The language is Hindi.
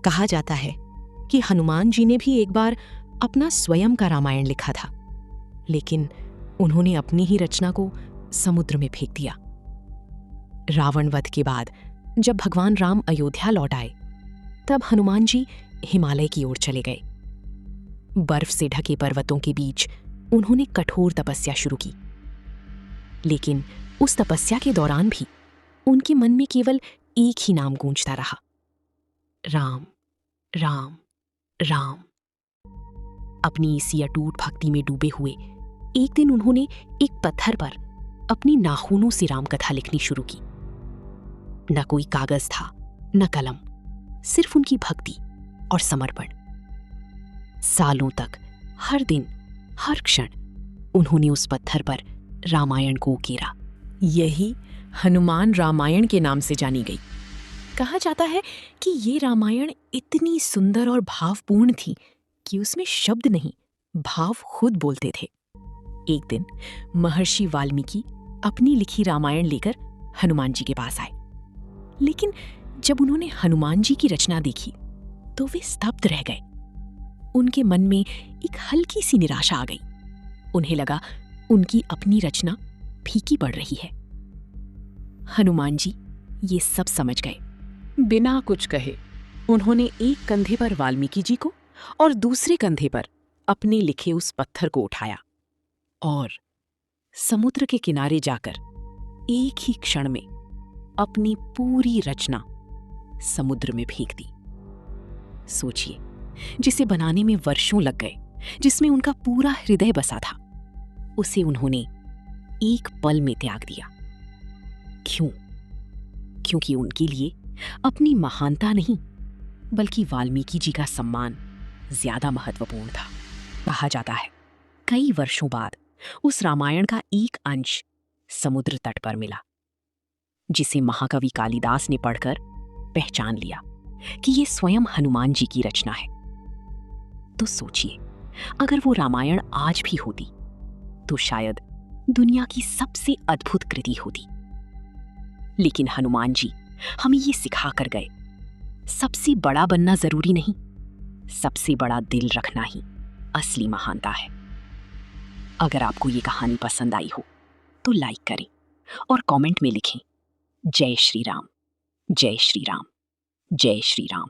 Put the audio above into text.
कहा जाता है कि हनुमान जी ने भी एक बार अपना स्वयं का रामायण लिखा था, लेकिन उन्होंने अपनी ही रचना को समुद्र में फेंक दिया। रावण वध के बाद जब भगवान राम अयोध्या लौट आए, तब हनुमान जी हिमालय की ओर चले गए। बर्फ से ढके पर्वतों के बीच उन्होंने कठोर तपस्या शुरू की, लेकिन उस तपस्या के दौरान भी उनके मन में केवल एक ही नाम गूंजता रहा, राम राम राम। अपनी इसी अटूट भक्ति में डूबे हुए एक दिन उन्होंने एक पत्थर पर अपनी नाखूनों से राम कथा लिखनी शुरू की। न कोई कागज था, न कलम, सिर्फ उनकी भक्ति और समर्पण। सालों तक हर दिन, हर क्षण उन्होंने उस पत्थर पर रामायण को उकेरा। यही हनुमान रामायण के नाम से जानी गई। कहा जाता है कि ये रामायण इतनी सुंदर और भावपूर्ण थी कि उसमें शब्द नहीं, भाव खुद बोलते थे। एक दिन महर्षि वाल्मीकि अपनी लिखी रामायण लेकर हनुमान जी के पास आए, लेकिन जब उन्होंने हनुमान जी की रचना देखी तो वे स्तब्ध रह गए। उनके मन में एक हल्की सी निराशा आ गई। उन्हें लगा उनकी अपनी रचना फीकी पड़ रही है। हनुमान जी ये सब समझ गए। बिना कुछ कहे उन्होंने एक कंधे पर वाल्मीकि जी को और दूसरे कंधे पर अपने लिखे उस पत्थर को उठाया और समुद्र के किनारे जाकर एक ही क्षण में अपनी पूरी रचना समुद्र में फेंक दी। सोचिए, जिसे बनाने में वर्षों लग गए, जिसमें उनका पूरा हृदय बसा था, उसे उन्होंने एक पल में त्याग दिया। क्यों? क्योंकि उनके लिए अपनी महानता नहीं, बल्कि वाल्मीकि जी का सम्मान ज्यादा महत्वपूर्ण था। कहा जाता है कई वर्षों बाद उस रामायण का एक अंश समुद्र तट पर मिला, जिसे महाकवि कालिदास ने पढ़कर पहचान लिया कि ये स्वयं हनुमान जी की रचना है। तो सोचिए, अगर वो रामायण आज भी होती तो शायद दुनिया की सबसे अद्भुत कृति होती। लेकिन हनुमान जी हमें ये सिखा कर गए, सबसे बड़ा बनना जरूरी नहीं, सबसे बड़ा दिल रखना ही असली महानता है। अगर आपको ये कहानी पसंद आई हो तो लाइक करें और कमेंट में लिखें, जय श्री राम, जय श्री राम, जय श्री राम।